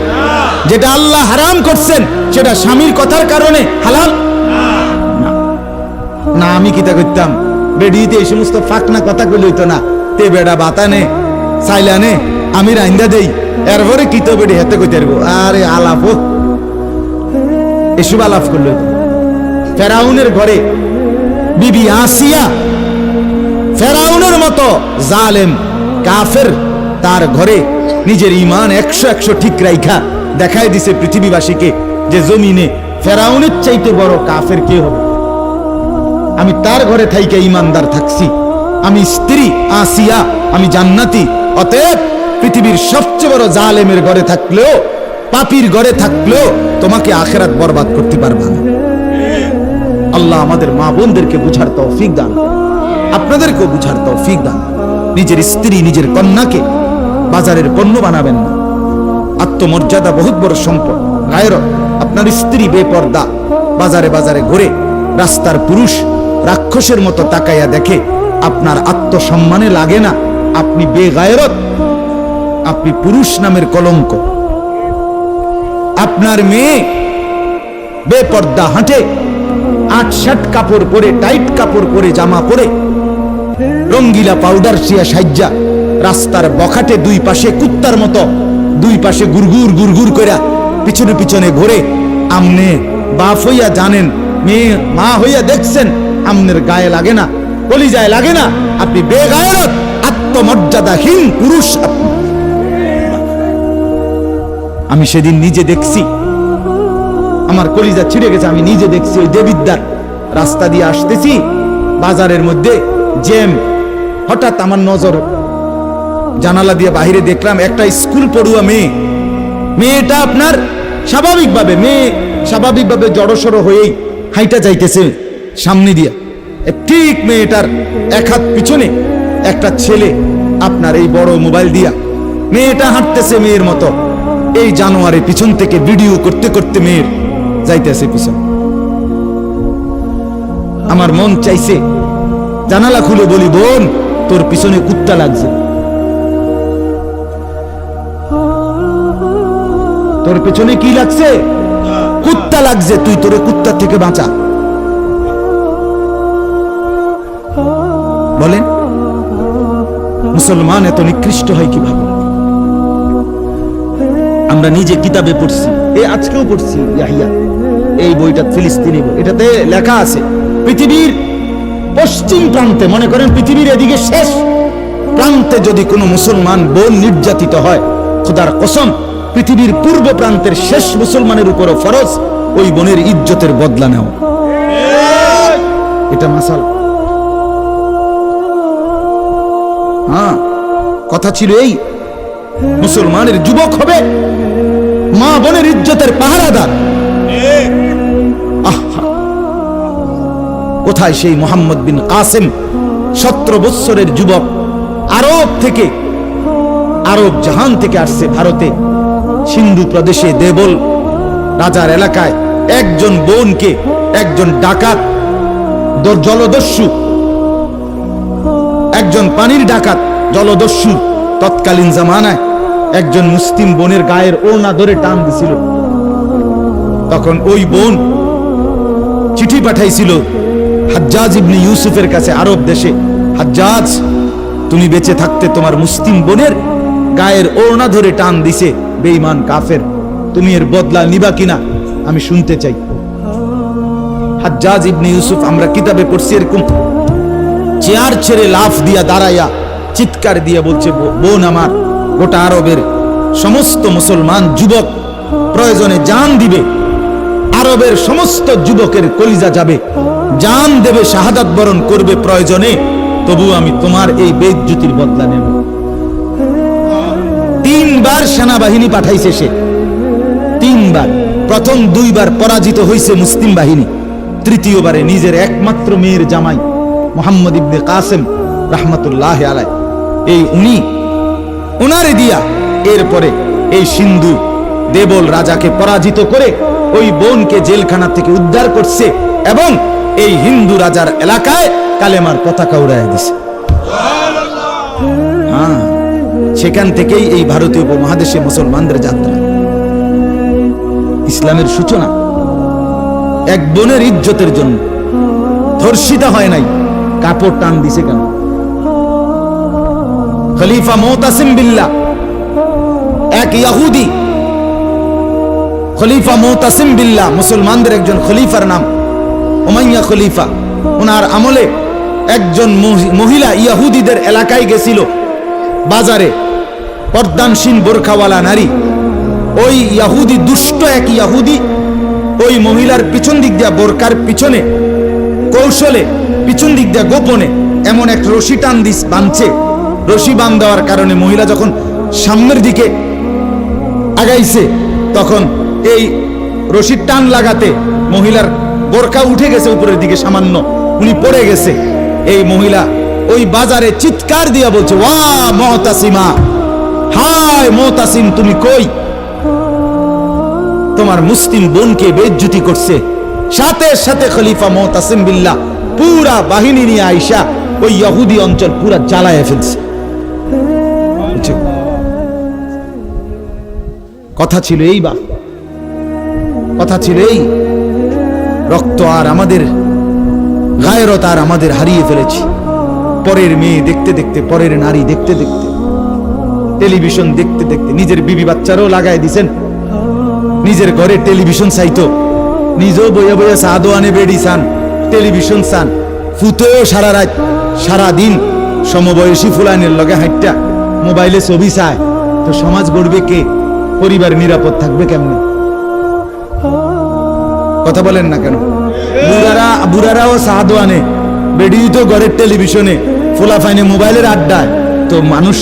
যেটা আল্লাহ হারাম করছেন সেটা স্বামীর কথার কারণে হালাল না। আমি কিতা করতাম, বেডিতে এই সমস্ত ফাঁকনা কথা কইলে হইতো না। তে বেড়া বাতানে সাইলানে আমি রাইন্দা দেই, এরপরে কিত বেডি হেতে কইতে পারবো। আরে আলাপ, এসব আলাপ করলো। ফেরাউনের ঘরে বিবি আসিয়া ফেরাউনের মতো জালেম কাফের, তার ঘরে নিজের ঈমান 100 ঠিক রাইখা দেখাই দিছে পৃথিবীবাসীকে যে জমিনে ফেরাউনের চাইতে বড় কাফের কে হবে। আমি তার ঘরে থাইকে ঈমানদার থাকছি, আমি স্ত্রী আসিয়া, আমি জান্নাতি। অতএব পৃথিবীর সবচেয়ে বড় জালেমের ঘরে থাকলেও, পাপীর ঘরে থাকলেও তোমাকে আখিরাত বরবাদ করতে পারবে না। আল্লাহ আমাদের মা বোনদেরকে বুঝার তৌফিক দান, আপনাদেরকেও বুঝার তৌফিক দান। নিজের স্ত্রী, নিজের কন্যাকে বাজারের পণ্য বানাবেন না। আত্মমর্যাদা বহুত বড় সম্পদ, গায়রত। আপনার স্ত্রী বেপর্দা বাজারে বাজারে ঘুরে, রাস্তার পুরুষ রাক্ষসের মতো তাকাইয়া দেখে, আপনার আত্মসম্মানে লাগে না। আপনি বেগায়রত, আপনি পুরুষ নামের কলঙ্ক। আপনার মেয়ে বেপর্দা হাঁটে, 8-7 কাপড় পরে, টাইট কাপড় পরে, জামা পরে, রঙ্গিলা পাউডার সিয়া সাজ্জা রাস্তার বখাটে দুই পাশে কুত্তার মতো দুই পাশে গুরগুর গুরগুর কইরা পিছনে পিছনে ঘোরে। আমনে বাপ হইয়া জানেন, মেয়ে মা হইয়া দেখছেন, আমনের গায়ে লাগে না, কলিজায় লাগে না। আপনি বেগায়রত, আত্মমর্যাদাহীন পুরুষ। আমি সেদিন নিজে দেখছি, আমার কলিজা ছিঁড়ে গেছে। আমি নিজে দেখছি, ওই দেবিদ্দার রাস্তা দিয়ে আসতেছি, বাজারের মধ্যে জ্যাম। হঠাৎ আমার নজর জানালা দিয়ে বাহিরে দেখলাম একটা স্কুল পড়ুয়া মেয়ে। মেয়েটা আপনার স্বাভাবিকভাবে জড়সড় হয়েই হাইটা যাইতেছে সামনে দিয়া। ঠিক মেয়েটার এক হাত পিছনে একটা ছেলে আপনার এই বড় মোবাইল দিয়া, মেয়েটা হাঁটতেছে মেয়ের মতো। এই জানোয়ারে পিছন থেকে ভিডিও করতে করতে মেয়ের যাইতেছে পিছন। আমার মন চাইছে জানালা খুলে বলি, বোন তোর পিছনে কুত্তা লাগছে, তোর পেছনে কি লাগছে? কুত্তা লাগছে, তুই তোরে কুত্তা থেকে বাঁচা। বলেন মুসলমান এত নিকৃষ্ট হয় কিভাবে? আমরা নিজে কিতাবে পড়ছি, এই আজকেও পড়ছি ইয়াহিয়া, এই বইটা ফিলিস্তিনি বই। এটাতে লেখা আছে পৃথিবীর পশ্চিম প্রান্তে, মনে করেন পৃথিবীর এদিকে শেষ প্রান্তে যদি কোনো মুসলমান বোন নির্যাতিত হয়, খোদার কসম পৃথিবীর পূর্ব প্রান্তের শেষ মুসলমানের উপরও ফরজ ওই বোনের ইজ্জতের বদলা নেওয়া। এটা মাসাল। হ্যাঁ, কথা ছিল এই, মুসলমানের যুবক হবে মা বোনের ইজ্জতের পাহারাদার। কোথায় সেই মোহাম্মদ বিন কাসেম, 17 বৎসরের যুবক, আরব থেকে, আরব জাহান থেকে আসছে ভারতে, সিন্ধু প্রদেশে দেবল রাজার এলাকায় একজন বোনকে একজন ডাকাত, জলদস্যু, একজন পানির ডাকাত জলদস্যু তৎকালীন জামানায় একজন মুসলিম বোনের গায়ের ওড়না ধরে টান দিছিল। তখন ওই বোন চিঠি পাঠাইছিল হাজ্জাজ ইবনে ইউসুফের কাছে আরব দেশে, হাজ্জাজ, তুমি বেঁচে থাকতে তোমার মুসলিম বোনের গায়ের ওড়না ধরে টান দিছে বেঈমান কাফের, তুমি এর বদলা নিবা কিনা আমি শুনতে চাই। হাজ্জাজ ইবনে ইউসুফ, আমরা কিতাবে পড়ছি, এরকম চেয়ার ছেড়ে লাফ দিয়া দাঁড়াইয়া চিৎকার দিয়ে বলছে, বোন আমার, গোটা আরবের সমস্ত মুসলমান যুবক প্রয়োজনে জান দিবে, আরবের সমস্ত যুবকের কলিজা যাবে, জান দেবে, শাহাদাত বরণ করবে প্রয়োজনে, তবু আমি তোমার এই বেইজ্জতির বদলা নেব। 3 বার সেনাবাহিনী পাঠাইছে সে, 3 বার। প্রথম 2 বার পরাজিত হয়েছে মুসলিম বাহিনী, তৃতীয়বারে নিজের একমাত্র মেয়ের জামাই মোহাম্মদ ইবনে কাসেম রাহমাতুল্লাহ আলাইহি, এই উনি ওনারে দিয়া এরপরে এই সিন্ধু দেবল রাজাকে পরাজিত করে ওই বোনকে জেলখানা থেকে উদ্ধার করছে এবং এই হিন্দু রাজার এলাকায় কালেমার পতাকা উড়াইয়া দিছে। হ্যাঁ, সেখান থেকেই এই ভারতীয় উপমহাদেশে মুসলমানদের যাত্রা, ইসলামের সূচনা। এক বোনের ইজ্জতের জন্য ধর্ষিতা হয় নাই, কাপড় টান দিছে কেন? খলিফা মুতাসিম বিল্লাহ, এক ইহুদি, খলিফা মুতাসিম বিল্লাহ, মুসলমানদের একজন খলিফার নাম উমাইয়া খলিফা। ওনার আমলে একজন মহিলা ইহুদিদের এলাকায় গেছিল, বাজারে, পর্দানসীন বোরখাওয়ালা নারী। ওই ইহুদি, দুষ্ট এক ইহুদি, ওই মহিলার পিছন দিক দিয়া, বোরকার পিছনে কৌশলে পিছন দিক দিয়া গোপনে এমন এক রশি টান দিস বাঁধছে। রশি বাঁধ দেওয়ার কারণে মহিলা যখন সামনের দিকে আগাইছে, তখন এই রশির টান লাগাতে মহিলার বোরকা উঠে গেছে উপরের দিকে সামান্য, উনি পড়ে গেছে। এই মহিলা ওই বাজারে চিৎকার দিয়া বলছে, ওয়া মুতাসিমা, হায় মুতাসিম, তুমি কই? তোমার মুসলিম বোনকে বেইজ্জতি করছে। সাথে সাথে খলিফা মুতাসিম বিল্লাহ পুরা বাহিনী নিয়ে আইসা ওই ইহুদি অঞ্চল পুরা জ্বালায় ফেলছে। কথা ছিল এই, বা কথা ছিল এই, রক্ত আর আমাদের গায়রত আর আমাদের হারিয়ে ফেলেছি। পরের মেয়ে দেখতে দেখতে, পরের নারী দেখতে দেখতে, টেলিভিশন দেখতে দেখতে, নিজের বিবি বাচ্চারও লাগাই দিছেন, নিজের ঘরে টেলিভিশন চাইতো, নিজেও বইয়া বইয়া সাদো আনে বেড়ি চান, টেলিভিশন চান, ফুতেও সারা রাত সারা দিন সমবয়সী ফুলানের লগে হাইটটা মোবাইলে ছবি চায়। তো সমাজ গড়বে কে? পরিবার নিরাপদ থাকবে কেমনে? কথা বলেন না কেন? বুড়ারাও সাদো আনে, বেড়ি তো ঘরের টেলিভিশনে, ফুলা ফাইনে মোবাইলের আড্ডায়, তো মানুষ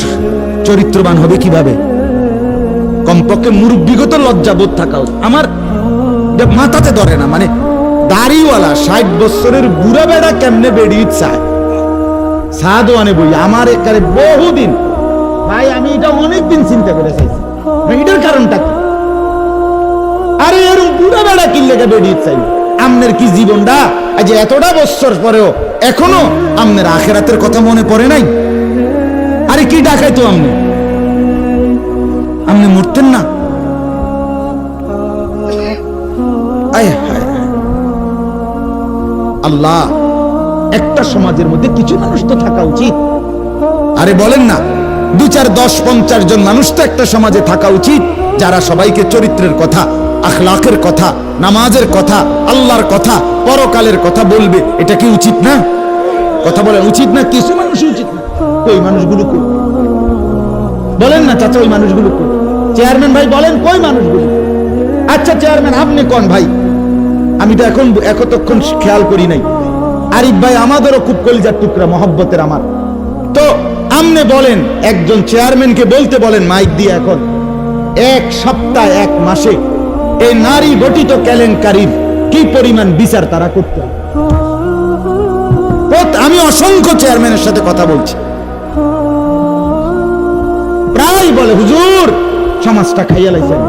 চরিত্রবান হবে কিভাবে? কমপক্ষে মুরব্বিগত লজ্জাবোধ থাকা। আমার মাথাতে ধরে না, মানে দাড়িওয়ালা 60 বছরের বুড়া বেড়া কেমনে বেড়ি চায় সাদো আনে বই? আমার একারে বহুদিন ভাই, আমি এটা অনেকদিন চিন্তা করে চাইছি, এটার কারণটা কি? আরে এর বুড়া বেড়া কি লেগে বেড়ি চাই? আমনের কি জীবনটা আজ এতটা বছর পরেও এখনো আমনের আখেরাতের কথা মনে পড়ে নাই? আরে কি ডাকাইতো আমনে? আমনে মরতেন না? আল্লাহ, একটা সমাজের মধ্যে কিছু মানুষ তো থাকা উচিত। আরে বলেন না, 2, 4, 10, 50 জন মানুষ তো একটা সমাজে থাকা উচিত, যারা সবাইকে চরিত্রের কথা, আখলাকের কথা, নামাজের কথা, আল্লাহর কথা, পরকালের কথা বলবে। এটা কি উচিত না? কথা বলেন, উচিত না? কিছু মানুষ উচিত না। ওই মানুষগুলো বলেন না চাচা, ওই মানুষগুলো চেয়ারম্যান ভাই বলেন কই মানুষগুলো? আচ্ছা চেয়ারম্যান আপনি কোন ভাই, আমি তো এখন এতক্ষণ খেয়াল করি নাই। আরিফ ভাই আমাদেরও খুব কলিজার টুকরা, মহব্বতের আমার। তো আপনি বলেন, একজন চেয়ারম্যানকে বলতে বলেন মাইক দিয়ে, এখন এক সপ্তাহ এক মাসে এই নারী গঠিত কেলেঙ্কারির কি পরিমাণ বিচার তারা করতে হবে? আমি অসংখ্য চেয়ারম্যানের সাথে কথা বলছি, প্রায় বলে হুজুর সমাজটা খাইয়া লাইছেন।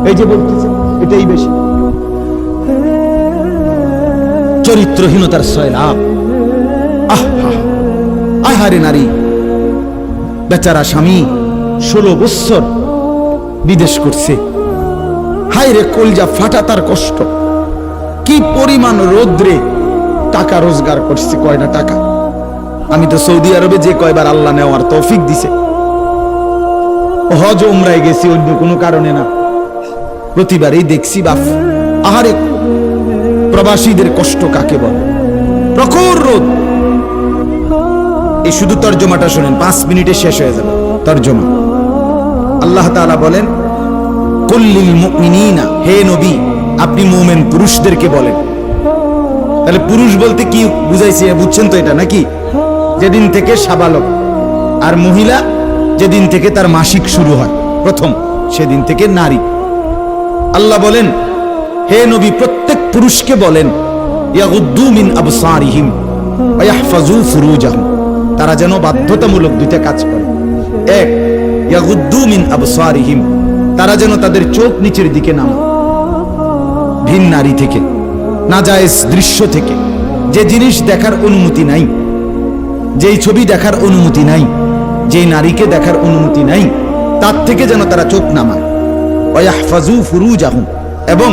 এই যে বলতেছে এটাই বেশি চরিত্রহীনতার সয়লাভ। আহারে নারী, বেচারা স্বামী 16 বছর বিদেশ করছে, হায় রে কলজা ফাটা তার কষ্ট। কি পরিমাণ রোদ্রে টাকা রোজগার করছে, কয়টা টাকা। আমি তো সৌদি আরবে যে কয়বার আল্লাহ নেওয়ার তৌফিক দিছে, হজ উমরায় গেছি অন্য কোনো কারণে না, প্রতিবারই দেখছি বাপ আহারে প্রবাসীদের কষ্ট কাকে বলে। প্রখর রোদ। এই শুধু তর্জমাটা শুনেন, 5 মিনিটে শেষ হয়ে যাবে তর্জমা। আল্লাহ তাআলা বলেন কুল্লিল মুমিনিনা, হে নবী আপনি মুমিন পুরুষদেরকে বলেন। তাহলে পুরুষ বলতে কি বুঝাইছে বুঝছেন তো এটা নাকি? যেদিন থেকে সাবালক, আর মহিলা যেদিন থেকে তার মাসিক শুরু হয় প্রথম, সেদিন থেকে নারী। আল্লাহ বলেন হে নবী প্রত্যেক পুরুষকে বলেন ইয়াগুদ্দু মিন আবসারিহিম ওয়া ইয়াহফাজু ফুরুজাহুম, তারা যেন বাধ্যতামূলক দুইটা কাজ করে। এক, ইয়াগুদ্দু মিন আবসারিহিম, তারা যেন তাদের চোখ নিচের দিকে নামায়, ভিন নারী থেকে, নাজায়েজ দৃশ্য থেকে, যে জিনিস দেখার অনুমতি নাই, যেই ছবি দেখার অনুমতি নাই, যেই নারীকে দেখার অনুমতি নাই, তার থেকে যেন তারা চোখ নামায়। ওয়া ইয়াহফাজু ফুরুজাহুম, এবং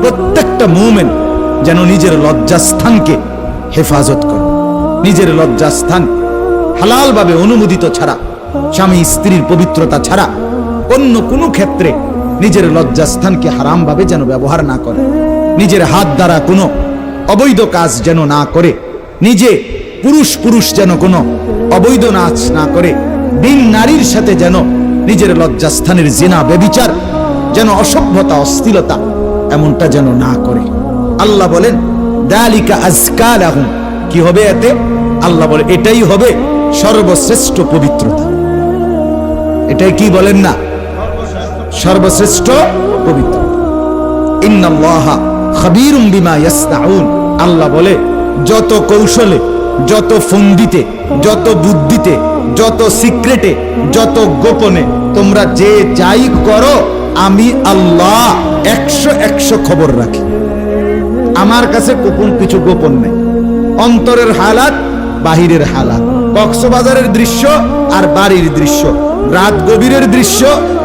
প্রত্যেকটা মুমিন যেন নিজের লজ্জাস্থানকে হেফাজত করে। নিজের লজ্জাস্থান হালাল ভাবে অনুমোদিত ছাড়া, স্বামী স্ত্রীর পবিত্রতা ছাড়া অন্য কোনো ক্ষেত্রে নিজের লজ্জাস্থানকে হারাম ভাবে যেন ব্যবহার না করে। নিজের হাত দ্বারা কোনো অবৈধ কাজ যেন না করে, নিজে পুরুষ যেন কোনো অবৈধ নাচ না করে, বিন নারীর সাথে যেন নিজের লজ্জাস্থানের জিনা ব্যভিচার, যেন অসভ্যতা অশ্লীলতা এমনটা যেন না করে। আল্লাহ বলেন দালিকা আজকা লাহুম, কি হবে এতে? আল্লাহ বলে এটাই হবে সর্বশ্রেষ্ঠ পবিত্রতা। এটাই কি বলেন না? সর্বশ্রেষ্ঠ পবিত্রতা। ইন্নাল্লাহা খাবীরুম বিমা ইয়াসনাউন, আল্লাহ বলে যত কৌশলে, যত ফন্দিতে, যত বুদ্ধিতে, যত সিক্রেটে, যত গোপনে তোমরা যে যাই করো, আমি আল্লাহ 100 খবর রাখি। আমার কাছে গোপন কিছু গোপন নেই। অন্তরের হালাত, বাহিরের হালাত, কক্সবাজারের দৃশ্য আর বাড়ির দৃশ্য, রাত গভীরের দৃশ্য,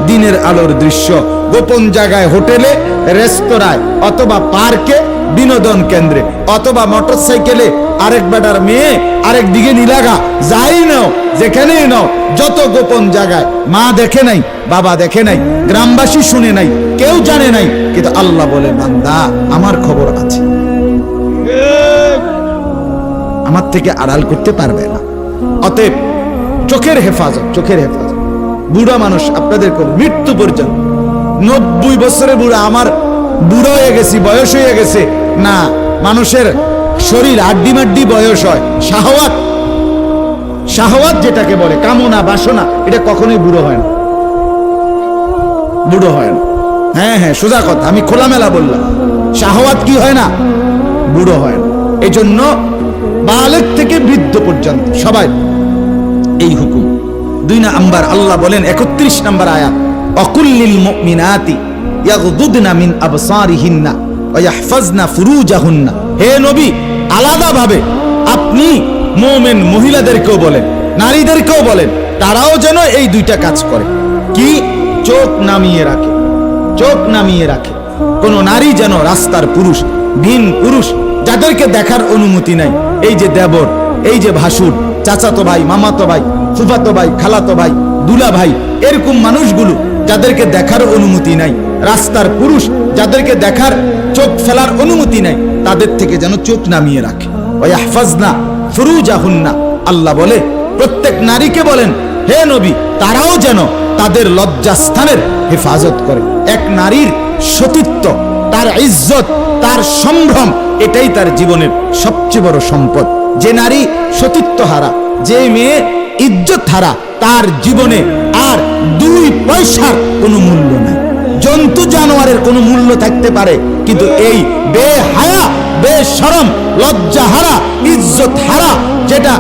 দিনের আলোর দৃশ্য, গোপন জায়গায়, হোটেলে, রেস্তোরাঁয়, অথবা পার্কে, বিনোদন কেন্দ্রে, অথবা মোটরসাইকেলে আরেক বেটার মেয়ে আরেক দিকে নিলাগা, যাই নাও যেখানেই নাও, যত গোপন জায়গায়, মা দেখে নাই, বাবা দেখে নাই, গ্রামবাসী শুনে নাই, কেউ জানে নাই, কিন্তু আল্লাহ বলে বান্দা আমার খবর আছে, আমার থেকে আড়াল করতে পারবে না। অতএব চোখের হেফাজত, চোখের হেফাজত। বুড়া মানুষ আপনাদের মৃত্যু পর্যন্ত, 90 বছরের বুড়া, আমার বুড়ো হয়ে গেছি, বয়স হয়ে গেছে না, মানুষের শরীর আড্ডি মাড্ডি বয়স হয়। শাহওয়াত, শাহওয়াত যেটাকে বলে, কামনা বাসনা, এটা কখনোই বুড়ো হয় না, বুড়ো হয় না। হ্যাঁ সোজা কথা, আমি খোলামেলা বললাম, শাহওয়াত কি হয় না? বুড়ো হয় না। এই জন্য বালেগ থেকে বৃদ্ধ পর্যন্ত সবাই এই হুকুম। 2 নাম্বার আল্লাহ বলেন 31 নম্বর আয়াত, অকুল্লিল মুমিনাতি ইয়াগদুদনা মিন আবসারিহিন্না ওয়া ইয়াহফাজনা ফুরুজাহুন্না, হে নবী আলাদা ভাবে আপনি মুমিন মহিলাদেরকেও বলেন, নারীদেরকেও বলেন, তারাও যেন এই 2টা কাজ করে। কি? চোখ নামিয়ে রাখে, চোখ নামিয়ে রাখে। কোন নারী যেন রাস্তার পুরুষ, ভিন পুরুষ, যাদেরকে দেখার অনুমতি নাই, এই যে দেবর, এই যে ভাসুর, চাচাতো ভাই, মামাতো ভাই, ফুফাতো ভাই, খালাতো ভাই, দুলা ভাই, এরকম মানুষগুলো যাদেরকে দেখার অনুমতি নাই, রাস্তার পুরুষ যাদেরকে দেখার, চোখ ফেলার অনুমতি নাই, তাদের থেকে যেন চোখ নামিয়ে রাখে। ওয়া ইয়াহফাজনা ফুরুজাহুন্না, আল্লাহ বলে প্রত্যেক নারীকে বলেন হে নবী, তারাও যেন তাদের লজ্জাস্থানের হেফাজত করে। এক নারীর সতীত্ব, তার ইজ্জত, তার সম্ভ্রম, এটাই তার জীবনের সবচেয়ে বড় সম্পদ। যে নারী সতীত্ব হারা, যে মেয়ে ইজ্জত হারা, তার জীবনে আর 2 পয়সার কোনো মূল্য নাই। জন্তু জানোয়ারের কোনো মূল্য থাকতে পারে, কিন্তু এই বেহায়া, বেশরম, লজ্জা হারা, ইজ্জত হারা, যেটা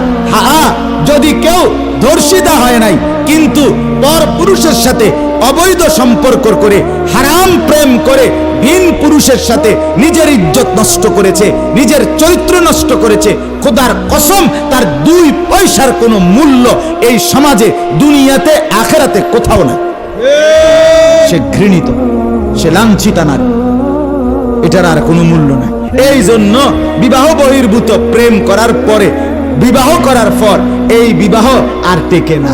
যদি কেউ ধর্ষিতা হয় নাই কিন্তু পর পুরুষের সাথে অবৈধ সম্পর্ক করে, হারাম প্রেম করে, ভিন পুরুষের সাথে নিজের ইজ্জত নষ্ট করেছে, নিজের চরিত্র নষ্ট করেছে, খোদার কসম তার 2 পয়সার কোনো মূল্য এই সমাজে, দুনিয়াতে, আখেরাতে কোথাও না। সে ঘৃণিত, সে লাঞ্ছিতা নারী, এটার আর কোনো মূল্য নাই। এই জন্য বিবাহ বহির্ভূত প্রেম করার পরে, বিবাহ করার পর এই বিবাহ আর টেকে না।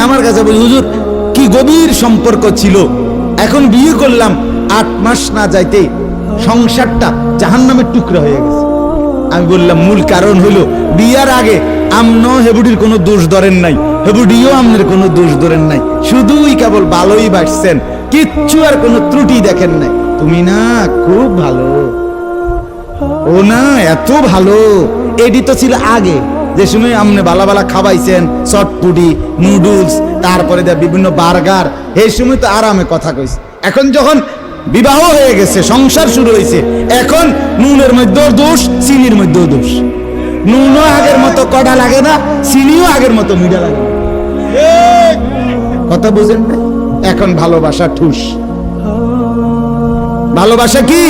আমার কাছে বলি, হুজুর কি গভীর সম্পর্ক ছিল, এখন বিয়ে করলাম, 8 মাস না যাইতেই সংসারটা জাহান্নামের টুকরা হয়ে গেছে। আমি বললাম মূল কারণ হলো বিয়ার আগে আমনো হেবুডির কোনো দোষ ধরেন নাই, হেবুডিও আমনের কোনো দোষ ধরেন নাই, শুধুই কেবল ভালোই বাসছেন, কিচ্ছু আর কোনো ত্রুটি দেখেন নাই। তুমি না খুব ভালো, ও না এত ভালো, এডি তো ছিল আগে, যে সময় আমনে বালা বালা খাওয়াইছেন, চটপুটি, নুডলস, তারপরে বিভিন্ন বার্গার, এই সময় তো আরামে কথা কইছে। এখন যখন বিবাহ হয়ে গেছে, সংসার শুরু হয়েছে, এখন নুনের মধ্যেও দোষ, চিনির মধ্যেও দোষ। নুনও আগের মতো কড়া লাগে না, চিনিও আগের মতো মিঠা লাগে না। কথা বুঝেন না? এখন ভালোবাসা ঠুস। ভালোবাসা কি?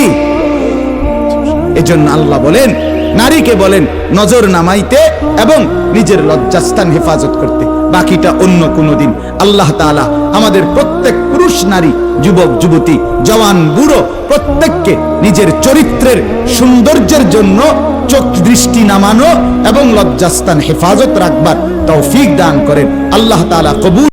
এজন্য আল্লাহ বলেন, নারীকে বলেন নজর নামাইতে এবং নিজের লজ্জাস্থান হেফাজত করতে, বাকিটা অন্য কোনো দিন। আল্লাহ তাআলা আমাদের প্রত্যেক পুরুষ, নারী, যুবক, যুবতী, জওয়ান, বুড়ো প্রত্যেককে নিজের চরিত্রের সৌন্দর্যের জন্য চোখ দৃষ্টি নামানো এবং লজ্জাস্থান হেফাজত রাখবার তৌফিক দান করেন। আল্লাহ তাআলা কবুল